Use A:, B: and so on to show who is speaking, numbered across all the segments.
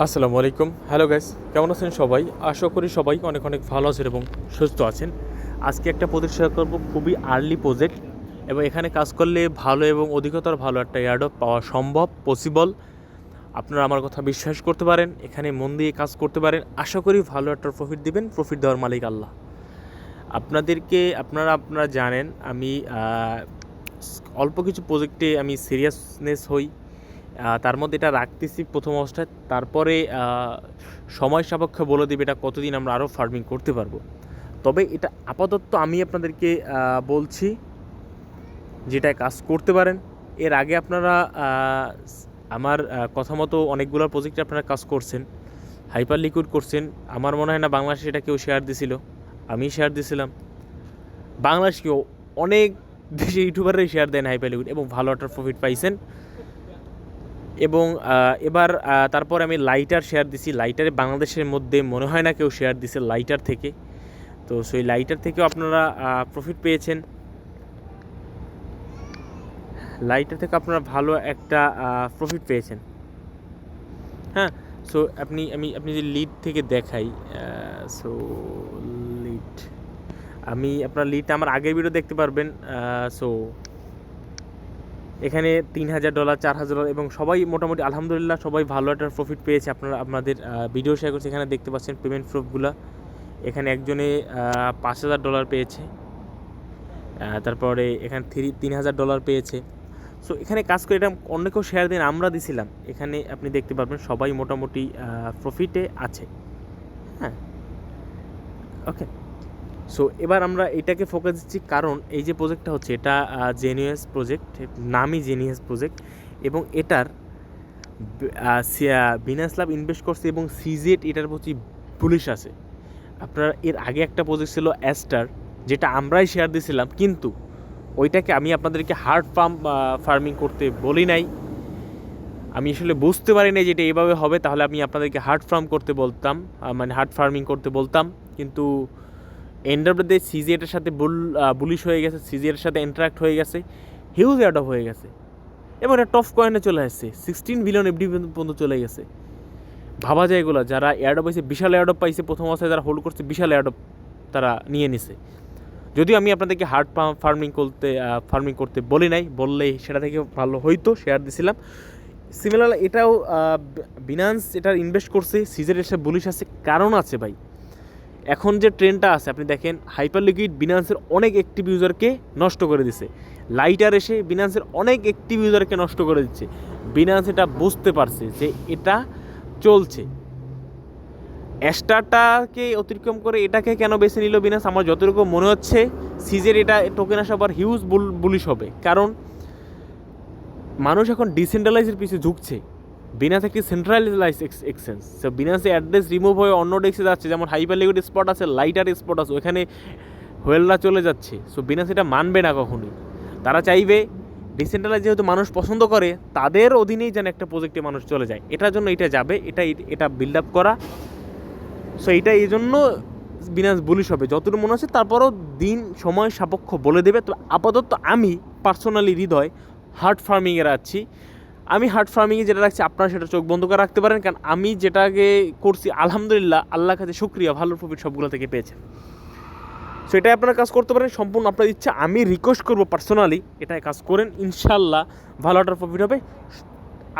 A: আসসালামু আলাইকুম। Hello guys, কেমন আছেন সবাই? আশা করি সবাই অনেক অনেক ভালো আছেন এবং সুস্থ আছেন। আজকে একটা প্রজেক্ট শেয়ার করব, খুবই আর্লি প্রজেক্ট, এবং এখানে কাজ করলে ভালো এবং অধিকতর ভালো একটা এয়ারড্রপ পাওয়া সম্ভব, পসিবল। আপনারা আমার কথা বিশ্বাস করতে পারেন, এখানে মন দিয়ে কাজ করতে পারেন। আশা করি ভালো একটা প্রফিট দিবেন। প্রফিট দেওয়ার মালিক আল্লাহ। আপনারা জানেন আমি অল্প কিছু প্রজেক্টে আমি সিরিয়াসনেস হই। তার মধ্যে এটা রাখতেছি প্রথম অবস্থায়, তারপরে সময় সাপেক্ষে বলে দেবে এটা কতদিন আমরা আরও ফার্মিং করতে পারবো। তবে এটা আপাতত আমি আপনাদেরকে বলছি যেটা কাজ করতে পারেন। এর আগে আপনারা আমার কথা মতো অনেকগুলো প্রজেক্টে আপনারা কাজ করছেন, হাইপার লিকুইড করছেন। আমার মনে হয় না বাংলাদেশে এটা কেউ শেয়ার দিছিল, আমি শেয়ার দিছিলাম। বাংলাদেশ কেউ অনেক দেশে ইউটিউবাররাই শেয়ার দেন হাইপার লিকুইড এবং ভালো একটা প্রফিট পাইছেন। এবং এবার তারপর আমি লাইটার শেয়ার দিছি। লাইটারে বাংলাদেশের মধ্যে মনে হয় না কেউ শেয়ার দিছে লাইটার থেকে। তো সেই লাইটার থেকেও আপনারা প্রফিট পেয়েছেন। লাইটার থেকে আপনারা ভালো একটা প্রফিট পেয়েছেন। হ্যাঁ, সো আপনি যে লিড থেকে দেখাই, সো লিড আমি আপনার লিডটা আমার আগের ভিডিও দেখতে পারবেন। সো এখানে $3,000, $4,000 এবং সবাই মোটামুটি আলহামদুলিল্লাহ সবাই ভালো একটা প্রফিট পেয়েছে। আপনারা আপনাদের ভিডিও শেয়ার করছে, এখানে দেখতে পাচ্ছেন পেমেন্ট প্রুফগুলো। এখানে একজনে $5,000 পেয়েছে, তারপরে এখানে $3,000 পেয়েছে। সো এখানে কাজ করে এটা অনেকেও শেয়ার দিন, আমরা দিছিলাম। এখানে আপনি দেখতে পারবেন সবাই মোটামুটি প্রফিটে আছে। হ্যাঁ, ওকে। সো এবার আমরা এটাকে ফোকাস দিচ্ছি, কারণ এই যে প্রজেক্টটা হচ্ছে এটা জেনিয়াস প্রজেক্ট, নামই জেনিয়াস প্রজেক্ট। এবং এটার বিনাস লাভ ইনভেস্ট করছে এবং সিজেট এটার প্রতি পুলিশ আছে। আপনার এর আগে একটা প্রজেক্ট ছিল অ্যাস্টার, যেটা আমরাই শেয়ার দিয়েছিলাম, কিন্তু ওইটাকে আমি আপনাদেরকে হার্ড ফার্মিং করতে বলি নাই। আমি আসলে বুঝতে পারি নাই যে এটা এইভাবে হবে, তাহলে আমি আপনাদেরকে হার্ড ফার্ম করতে বলতাম, মানে হার্ড ফার্মিং করতে বলতাম। কিন্তু এন্ড অফ দ্য ডে সিজিএটার সাথে বুলিশ হয়ে গেছে, সিজিএটার সাথে ইন্টারাক্ট হয়ে গেছে, হিউজ অ্যাডপ হয়ে গেছে এবং এটা টপ কয়েনে চলে আসছে। 16 বিলিয়ন এফডি পর্যন্ত চলে গেছে। ভাবা যায় এগুলো, যারা এয়ারডপ পাইছে, বিশাল এয়ারডপ পাইছে প্রথম অবস্থায়, যারা হোল্ড করছে বিশাল এয়ারডপ তারা নিয়ে নিছে। যদিও আমি আপনাদেরকে হার্ড ফার্মিং করতে বলি নাই, বললেই সেটা থেকে ভালো হইতো, শেয়ার দিছিলাম। সিমিলার এটাও বিনান্স এটার ইনভেস্ট করছে, সিজের এসে বুলিশ আছে, কারণ আছে ভাই। এখন যে ট্রেন্ডটা আছে আপনি দেখেন, হাইপার লিকুইড বিনান্সের অনেক অ্যাক্টিভ ইউজারকে নষ্ট করে দিচ্ছে। লাইটার এসে বিনান্সের অনেক অ্যাক্টিভ ইউজারকে নষ্ট করে দিচ্ছে। বিনান্স এটা বুঝতে পারছে যে এটা চলছে। অ্যাস্টারটাকে অতিক্রম করে এটাকে কেন বেছে নিল বিনান্স? আমার যতটুকু মনে হচ্ছে সিজের এটা টোকেন আসা আবার হিউজ বুলিশ হবে, কারণ মানুষ এখন ডিসেন্ট্রালাইজের পিছিয়ে ঝুঁকছে। বিনান্স একটি সেন্ট্রালাইজ এক্সচেঞ্জ, সো বিনান্সে অ্যাড্রেস রিমুভ হয়ে অন্য ডেক্সে যাচ্ছে, যেমন হাইপার লিকুইড স্পট আছে, লাইটার স্পট আছে, ওখানে হোয়েলরা চলে যাচ্ছে। সো বিনান্স এটা মানবে না কখনোই। তারা চাইবে ডিসেন্ট্রালাইজ যেহেতু মানুষ পছন্দ করে, তাদের অধীনেই যেন একটা প্রজেক্টে মানুষ চলে যায়, এটার জন্য এটা যাবে, এটা বিল্ড আপ করা। সো এইটা এই জন্য বিনান্স বুলিশ হবে যতটুকু মনে হচ্ছে। তারপরও দিন সময় সাপেক্ষ বলে দেবে। তো আপাতত আমি পার্সোনালি হৃদয় হার্ড ফার্মিংয়ে রাখছি। আমি হার্ড ফার্মিংয়ে যেটা রাখছি, আপনারা সেটা চোখ বন্ধ করে রাখতে পারেন, কারণ আমি যেটাকে করছি আলহামদুলিল্লাহ আল্লাহর কাছে শুকরিয়া, ভালো প্রফিট সবগুলো থেকে পেয়েছেন। সো এটাই আপনারা কাজ করতে পারেন, সম্পূর্ণ আপনার ইচ্ছা। আমি রিকোয়েস্ট করবো পার্সোনালি এটাই কাজ করেন, ইনশাল্লাহ ভালো একটা প্রফিট হবে।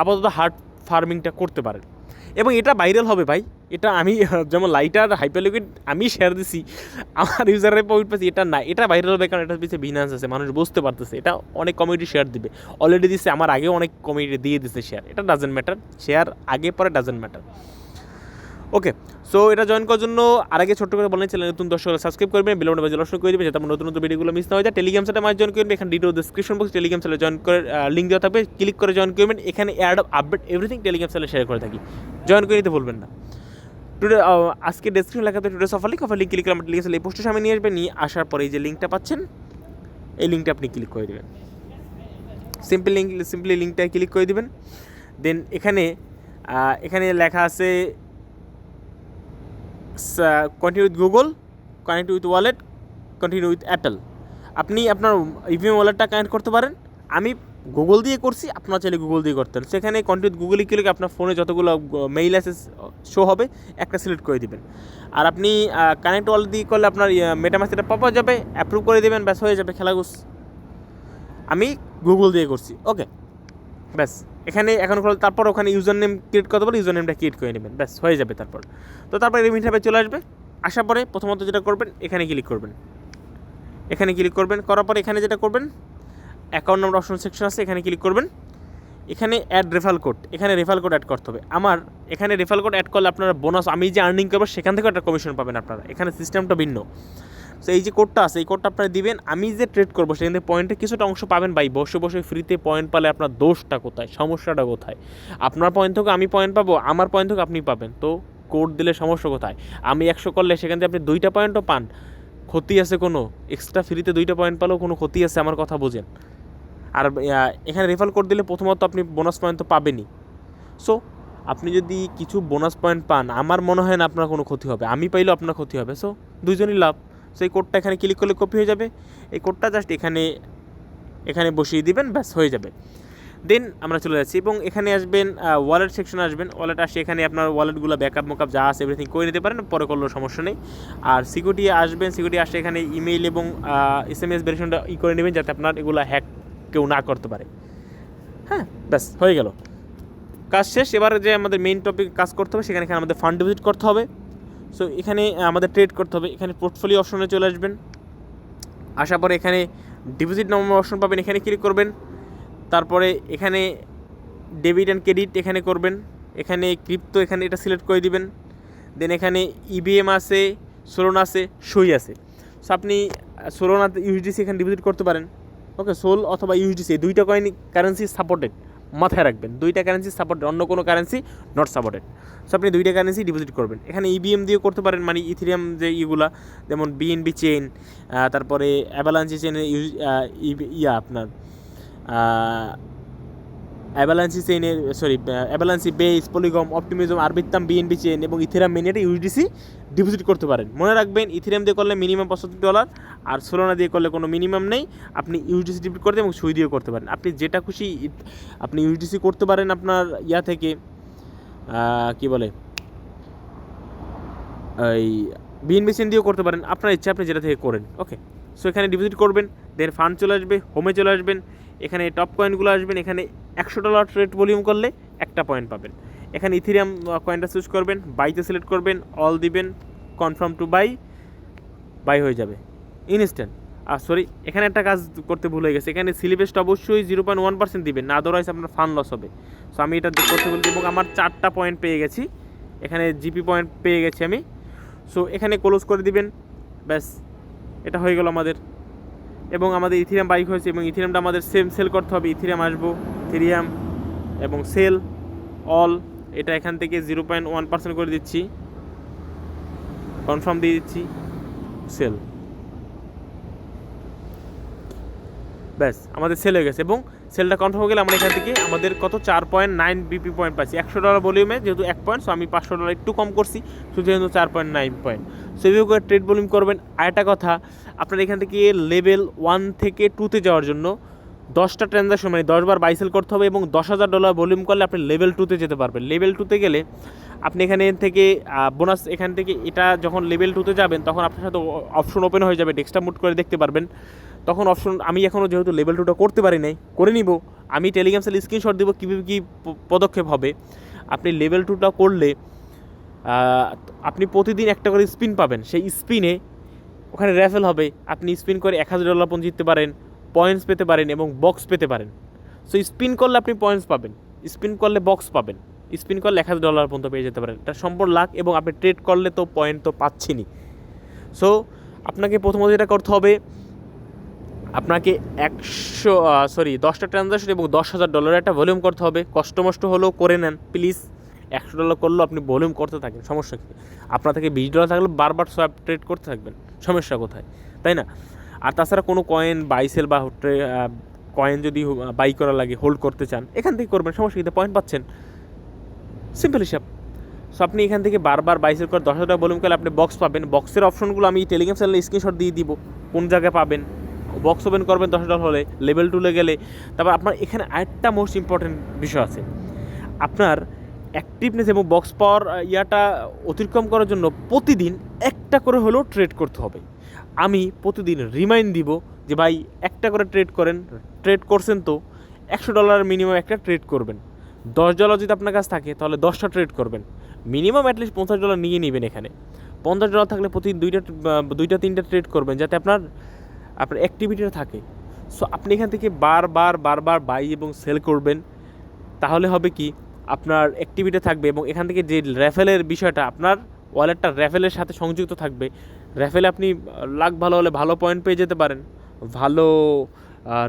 A: আপাতত হার্ড ফার্মিংটা করতে পারেন এবং এটা ভাইরাল হবে ভাই। এটা আমি যেমন লাইটার হাইপার লিকুইড আমি শেয়ার দিছি, আমার ইউজারের প্রফিট পাচ্ছি, এটা না, এটা ভাইরাল হবে কারণ এটার পিছিয়ে বিনান্স আছে, মানুষ বুঝতে পারতেছে। এটা অনেক কমিউনিটি শেয়ার দিবে, অলরেডি দিচ্ছে, আমার আগেও অনেক কমিউনিটি দিয়ে দিচ্ছে শেয়ার। এটা ডাজেন্ট ম্যাটার, শেয়ার আগে পরে ডাজেন্ট ম্যাটার। ওকে, সো এটা জয়েন করার জন্য আগে ছোট্ট করে বলেন, চ্যানেল নতুন দর্শক সাবস্ক্রাইব করবেন, বেল বাটন বাজিয়ে করে দেবেন, যাতে আমার নতুন নতুন ভিডিওগুলো মিস না হয়ে যায়। টেলিগ্রাম চ্যানেলে আমার জয়েন করবেন, এখানে ভিডিও ডেসক্রিপশন বক্স টেলিগ্রাম চ্যানেলে জয়েন করে লিঙ্ক দেওয়া থাকবে, ক্লিক করে জয়েন করবেন। এখানে অ্যাড আপডেট এভরিথিং টেলিগ্রাম চ্যানেলে শেয়ার করে থাকি, জয়েন করে নিতে ভুলবেন না। টুডে আজকে ডেসক্রিপশন লেখাতে টুডেস অফার লিঙ্ক ক্লিক করে আমার টেলিগ্রাম এই পোস্টের সামনে নিয়ে আসবেন। নিয়ে আসার পরে এই যে লিঙ্কটা পাচ্ছেন, এই লিঙ্কটা আপনি ক্লিক করে দেবেন। সিম্পলি লিঙ্কটায় ক্লিক করে দেবেন। দেন এখানে লেখা আছে continue with Google, connect with wallet, continue with Apple. আপনি আপনার ইভিএম ওয়ালেটটা কানেক্ট করতে পারেন। আমি গুগল দিয়ে করছি, আপনারা চাইলে গুগল দিয়ে করতেন। সেখানে কন্টিনিউ গুগলে ক্লিক আপনার ফোনে যতগুলো মেইল আছে শো হবে, একটা সিলেক্ট করে দিবেন। আর আপনি কানেক্ট ওয়ালেট দিয়ে করলে আপনার মেটামাস্ক এটা পপ যাবে, অ্যাপ্রুভ করে দেবেন, ব্যাস হয়ে যাবে খেলাঘুষ। আমি গুগল দিয়ে করছি, ওকে ব্যাস। এখানে এখন তারপর ওখানে ইউজার নেম ক্রিয়েট করতে পারে, ইউজার নেমটা ক্রিয়েট করে নেবেন, ব্যাস হয়ে যাবে। তারপর রিমিট হ্যাবে চলে আসবে। আসার পরে প্রথমত যেটা করবেন, এখানে ক্লিক করবেন, করার পরে এখানে যেটা করবেন অ্যাকাউন্ট নাম্বার অপশন সেকশন আছে, এখানে ক্লিক করবেন। এখানে অ্যাড রেফারেল কোড, এখানে রেফারেল কোড অ্যাড করতে হবে। আমার এখানে রেফারেল কোড অ্যাড করলে আপনারা বোনাস, আমি যে আর্নিং করবো সেখান থেকে একটা কমিশন পাবেন আপনারা। এখানে সিস্টেমটা ভিন্ন। সো এই যে কোডটা আছে, এই কোডটা আপনারা দিবেন। আমি যে ট্রেড করবো সেখান থেকে পয়েন্টের কিছুটা অংশ পাবেন ভাই। বসে বসে ফ্রিতে পয়েন্ট পালে আপনার দোষটা কোথায়, সমস্যাটা কোথায়? আপনার পয়েন্ট থেকে আমি পয়েন্ট পাবো, আমার পয়েন্ট থেকে আপনি পাবেন, তো কোড দিলে সমস্যা কোথায়? আমি 100 করলে সেখান থেকে আপনি 2টা পয়েন্টও পান, ক্ষতি আছে কোনো? এক্সট্রা ফ্রিতে 2টা পয়েন্ট পালেও কোনো ক্ষতি আছে? আমার কথা বোঝেন। আর এখানে রেফার কোড দিলে প্রথমত আপনি বোনাস পয়েন্ট তো পাবেনই। সো আপনি যদি কিছু বোনাস পয়েন্ট পান, আমার মনে হয় না আপনার কোনো ক্ষতি হবে, আমি পাইলেও আপনার ক্ষতি হবে। সো দুইজনই লাভ। সো এই কোডটা এখানে ক্লিক করলে কপি হয়ে যাবে। এই কোডটা জাস্ট এখানে বসিয়ে দিবেন, ব্যাস হয়ে যাবে। দেন আমরা চলে যাচ্ছি এবং এখানে আসবেন, ওয়ালেট সেকশনে আসবেন। ওয়ালেট আসে, এখানে আপনার ওয়ালেটগুলো ব্যাকআপ মোকআপ যা আছে এভরিথিং করে নিতে পারেন, পরে করলেও সমস্যা নেই। আর সিকিউরিটি আসবেন, সিকিউরিটি আসে এখানে ইমেইল এবং SMS ভেরিফিকেশনটা করে নেবেন, যাতে আপনার এগুলো হ্যাক কেউ না করতে পারে। হ্যাঁ, ব্যাস হয়ে গেল, কাজ শেষ। এবার যে আমাদের মেইন টপিক কাজ করতে হবে, সেখানে আমাদের ফান্ড ডিপোজিট করতে হবে। সো এখানে আমাদের ট্রেড করতে হবে। এখানে পোর্টফোলিও অপশনে চলে আসবেন। আসার পরে এখানে ডিপোজিট নম্বর অপশন পাবেন, এখানে ক্লিক করবেন। তারপরে এখানে ডেবিট অ্যান্ড ক্রেডিট এখানে করবেন। এখানে ক্রিপ্টো এখানে এটা সিলেক্ট করে দিবেন। দেন এখানে EBM আছে, সোলোনা আছে, সুই আছে। সো আপনি সোলোনাতে ইউএসডিসি এখানে ডিপোজিট করতে পারেন। ওকে, সোল অথবা ইউএসডিসি, দুইটা কয়েন কারেন্সি সাপোর্টেড, মাথায় রাখবেন, দুইটা কারেন্সি সাপোর্টেড, অন্য কোনো কারেন্সি নট সাপোর্টেড। সো আপনি দুইটা কারেন্সি ডিপোজিট করবেন। এখানে EBM দিয়েও করতে পারেন, মানে ইথেরিয়াম যে ইগুলা, যেমন BNB চেইন, তারপরে অ্যাভালাঞ্চি চেইনের আপনার Avalanche base, Polygon, Optimism, Arbitrum, BNB chain এবং ইথেরিয়াম মেনিয়াতে ইউএসডিসি ডিপোজিট করতে পারেন। মনে রাখবেন, ইথেরিয়াম দিয়ে করলে মিনিমাম $75, আর সোলোনা দিয়ে করলে কোনো মিনিমাম নেই। আপনি ইউএসডিসি ডিপোজিট করতে এবং সুই দিয়েও করতে পারেন। আপনি যেটা খুশি আপনি ইউএসডিসি করতে পারেন আপনার থেকে কি বলে এই BNB চেইন দিয়েও করতে পারেন, আপনার ইচ্ছা, আপনি যেটা থেকে করেন। ওকে, সো এখানে ডিপোজিট করবেন। দেন ফান্ড চলে আসবে, হোমে চলে আসবেন। এখানে টপ কয়েনগুলো আসবেন। এখানে $100 ট্রেড ভলিউম করলে একটা পয়েন্ট পাবেন। এখানে ইথেরিয়াম কয়েনটা চুজ করবেন, বাইতে সিলেক্ট করবেন, অল দিবেন, কনফার্ম টু বাই হয়ে যাবে ইনস্ট্যান্ট। আর সরি, এখানে একটা কাজ করতে ভুলে গেছে, এখানে সিলিবেসটা অবশ্যই 0.1% দিবেন, না আদারওয়াইজ আপনার ফান্ড লস হবে। সো আমি এটা করতে বলছি এবং আমার 4টা পয়েন্ট পেয়ে গেছি, এখানে জিপি পয়েন্ট পেয়ে গেছি আমি। সো এখানে ক্লোজ করে দিবেন, ব্যাস এটা হয়ে গেল আমাদের। এবং আমাদের ইথেরিয়াম বাইক হয়েছে এবং ইথেরিয়ামটা আমাদের সেল করতে হবে। ইথেরিয়াম আসবো, ইথেরিয়াম এবং সেল অল, এটা এখান থেকে 0.1% করে দিচ্ছি, কনফার্ম দিয়ে দিচ্ছি, সেল, ব্যাস আমাদের সেল হয়ে গেছে। এবং সেলটা কনফার্ম হয়ে গেলে আমরা এখান থেকে আমাদের কত 4.9 BP পয়েন্ট পাচ্ছি। $100 ভলিউমে যেহেতু 1 পয়েন্ট, সো আমি $500 একটু কম করছি, শুধু যেহেতু 4.9 পয়েন্ট। সো এইভাবে করে ট্রেড ভলিউম করবেন। আরেকটা কথা, আপনার এখান থেকে লেভেল 1 থেকে 2তে যাওয়ার জন্য 10টা ট্রানজাকশন, মানে 10 বার বাই সেল করতে হবে এবং $10,000 ভলিউম করলে আপনি লেভেল 2তে যেতে পারবেন। লেভেল 2তে গেলে আপনি এখানে থেকে বোনাস, এখান থেকে এটা যখন লেভেল 2তে যাবেন তখন আপনার সাথে অপশন ওপেন হয়ে যাবে, ডেস্কটপ মুড করে দেখতে পারবেন। তখন অপশন, আমি এখনও যেহেতু লেভেল 2টা করতে পারি নাই, করে নিব। আমি টেলিগ্রাম সেল স্ক্রিনশট দেবো কীভাবে কী পদক্ষেপ হবে। আপনি লেভেল 2টা করলে আপনি প্রতিদিন একটা করে স্পিন পাবেন। সেই স্পিনে ওখানে র্যাফেল হবে, আপনি স্পিন করে $1,000 পর্যন্ত জিততে পারেন, পয়েন্টস পেতে পারেন এবং বক্স পেতে পারেন। সো স্পিন করলে আপনি পয়েন্টস পাবেন, স্পিন করলে বক্স পাবেন, স্পিন করলে $1,000 পর্যন্ত পেয়ে যেতে পারেন। এটা সম্পূর্ণ লাখ, এবং আপনি ট্রেড করলে তো পয়েন্ট তো পাচ্ছেনই। সো আপনাকে প্রথমত যেটা করতে হবে, আপনাকে 10টা ট্রানজাকশন এবং $10,000 একটা ভলিউম করতে হবে। কষ্ট হলেও করে নেন প্লিজ। $100 করলেও আপনি ভলিউম করতে থাকেন, সমস্যা কী? আপনার থেকে $20 থাকলে বারবার সোয়াপ ট্রেড করতে থাকবেন, সমস্যা কোথায়, তাই না? আর তাছাড়া কোনো কয়েন বাই সেল বা কয়েন যদি বাই করা লাগে, হোল্ড করতে চান, এখান থেকে করবেন, সমস্যা কী? পয়েন্ট পাচ্ছেন, সিম্পল হিসাব। সো আপনি এখান থেকে বারবার বাই সেল করে $10,000 ভলিউম করলে আপনি বক্স পাবেন। বক্সের অপশনগুলো আমি টেলিগ্রাম চ্যানেলে স্ক্রিনশট দিয়ে দিব, কোন জায়গায় পাবেন বক্স ওপেন করবেন $10 হলে, লেভেল 2 গেলে। তারপর আপনার এখানে আরেকটা মোস্ট ইম্পর্টেন্ট বিষয় আছে, আপনার অ্যাক্টিভনেস এবং বক্স পাওয়ার ইয়াটা অতিক্রম করার জন্য প্রতিদিন একটা করে হলেও ট্রেড করতে হবে। আমি প্রতিদিন রিমাইন্ড দিব যে ভাই একটা করে ট্রেড করেন, ট্রেড করছেন তো $100 মিনিমাম একটা ট্রেড করবেন। $10 যদি আপনার কাছে থাকে তাহলে 10টা ট্রেড করবেন, মিনিমাম অ্যাটলিস্ট $50 নিয়ে নেবেন। এখানে $50 থাকলে প্রতিদিন দুইটা তিনটা ট্রেড করবেন, যাতে আপনার অ্যাক্টিভিটিটা থাকে। সো আপনি এখান থেকে বারবার বাই এবং সেল করবেন, তাহলে হবে কি আপনার অ্যাক্টিভিটি থাকবে এবং এখান থেকে যে র্যাফেলের বিষয়টা, আপনার ওয়ালেটটা র্যাফেলের সাথে সংযুক্ত থাকবে। র্যাফেলে আপনি লাক ভালো হলে ভালো পয়েন্ট পেয়ে যেতে পারেন, ভালো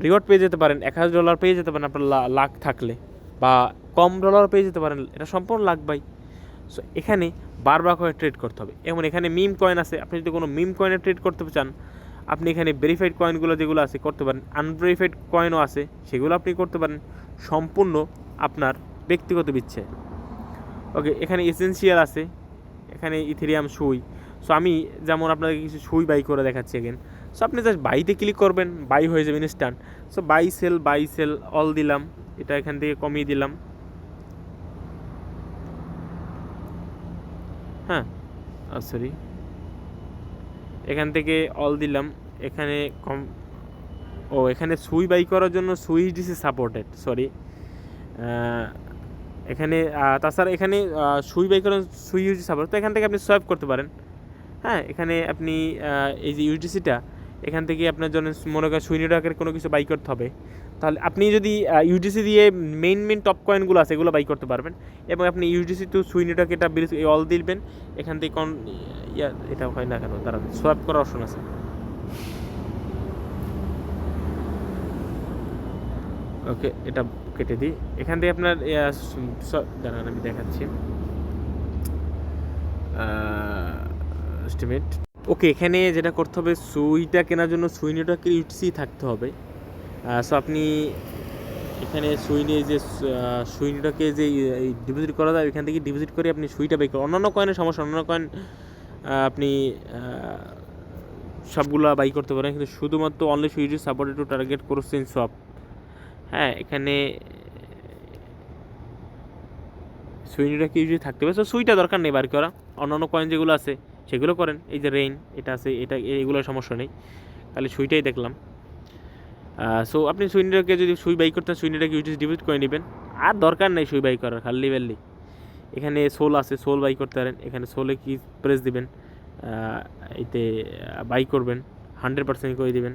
A: রিওয়ার্ড পেয়ে যেতে পারেন, $1000 পেয়ে যেতে পারেন আপনার লাক থাকলে, বা কম ডলার পেয়ে যেতে পারেন, এটা সম্পূর্ণ লাক বাই। সো এখানে বারবার করে ট্রেড করতে হবে। এবং এখানে মিম কয়েন আছে, আপনি যদি কোনো মিম কয়েনে ট্রেড করতে চান, আপনি এখানে ভেরিফাইড কয়েনগুলো যেগুলো আছে করতে পারেন, আনভেরিফাইড কয়েনও আছে সেগুলো আপনি করতে পারেন, সম্পূর্ণ আপনার ব্যক্তিগত ইচ্ছে। ওকে, এখানে এসেনশিয়াল আছে, এখানে ইথেরিয়াম সুই। সো আমি যেমন আপনাকে কিছু সুই বাই করে দেখাচ্ছি এগেন। সো আপনি জাস্ট বাইতে ক্লিক করবেন, বাই হয়ে যাবে instant. So buy sell all দিলাম, এটা এখান থেকে কমিয়ে দিলাম। হ্যাঁ সরি, এখান থেকে অল দিলাম, এখানে এখানে সুই বাই করার জন্য সুই দিছে সাপোর্টেড, সরি। এখানে তাছাড়া এখানে সুই বাই করার সুই ইউজি সাপোর্ট, তো এখান থেকে আপনি সোয়াইপ করতে পারেন। হ্যাঁ, এখানে আপনি এই যে ইউটিসিটা, এখান থেকে আপনার জন্য মনে করেন সুই নেটওয়ার্কের কোনো কিছু বাই করতে হবে, তাহলে আপনি যদি ইউটিসি দিয়ে মেইন টপ কয়েনগুলো আছে এগুলো বাই করতে পারবেন। এবং আপনি ইউটিসি টু সুই নেটওয়ার্ক এটা অল দিবেন, এখান থেকে এটা হয় না কেন, তারা সোয়াইপ করার অপশন আছে। ওকে, এটা কেটে দিই। এখান থেকে আপনার দাঁড়ান আমি দেখাচ্ছি এস্টিমেট। ওকে, এখানে যেটা করতে হবে, সুইটা কেনার জন্য সুই নেটওয়ার্কের ইউটিসি থাকতে হবে। সো আপনি এখানে সুই নিয়ে যে সুই নেটওয়ার্কে যে ডিপোজিট করা যায়, এখান থেকে ডিপোজিট করে আপনি সুইটা বাই করেন। অন্যান্য কয়েনের সমস্যা, অন্যান্য কয়েন আপনি সবগুলো বাই করতে পারেন, কিন্তু শুধুমাত্র only switch supported to target করছেন সব। হ্যাঁ, এখানে সুইটা কি ইউজুয়ালি থাকতে হবে। সো সুইটা দরকার নেই বার করা, অন্যান্য কয়েন যেগুলো আছে সেগুলো করেন। এই যে রেইন এটা আছে, এটা এগুলোর সমস্যা নেই, তাহলে সুইটাই দেখলাম। সো আপনি সুইটাকে যদি সুই বাই করতেন, সুইটাকে ইউটিস ডিপোজিট করে নেবেন, আর দরকার নেই সুই বাই করার, খালি বেললি। এখানে সোল আছে, সোল বাই করতে পারেন। এখানে সোলে কি প্রেস দিবেন, এতে বাই করবেন, 100% করে দিবেন,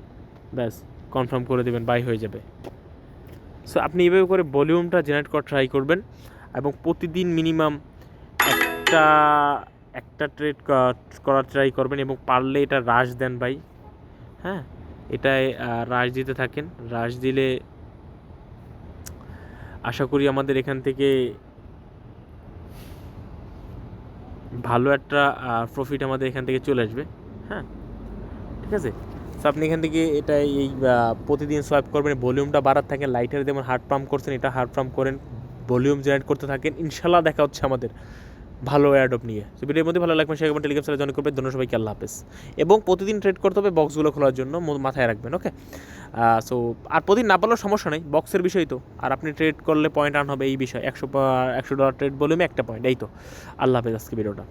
A: ব্যাস কনফার্ম করে দেবেন, বাই হয়ে যাবে। সো আপনি এইভাবে করে ভলিউমটা জেনারেট করা ট্রাই করবেন, এবং প্রতিদিন মিনিমাম একটা ট্রেড করার ট্রাই করবেন, এবং পারলে এটা রাশ দেন ভাই। হ্যাঁ, এটায় রাশ দিতে থাকেন, রাশ দিলে আশা করি আমাদের এখান থেকে ভালো একটা প্রফিট আমাদের এখান থেকে চলে আসবে। হ্যাঁ, ঠিক আছে। সো আপনি এখান থেকে এটা এই প্রতিদিন সোয়াইপ করবেন, ভলিউমটা বাড়াতে থাকেন। লাইটার যেমন হার্ট পাম্প করছেন, এটা হার্ট পাম্প করেন, ভলিউম জেনারেট করতে থাকেন। ইনশাল্লাহ দেখা হচ্ছে আমাদের ভালো অ্যাডপ নিয়ে। তো ভিডিওর মধ্যে ভালো লাগবে শেয়ার করবেন, টেলিগ্রাম চ্যানেলে জয়েন করবেন। ধন্যবাদ সবাইকে, আল্লাহ হাফেজ। এবং প্রতিদিন ট্রেড করতে হবে, বক্সগুলো খোলার জন্য মাথায় রাখবেন। ওকে, সো আর প্রতিদিন না পারলেও সমস্যা নেই, বক্সের বিষয় তো। আর আপনি ট্রেড করলে পয়েন্ট আর্ন হবে, এই বিষয় $100 ট্রেড ভলিউমে একটা পয়েন্ট, এই তো। আল্লাহ হাফেজ, আজকে ভিডিওটা।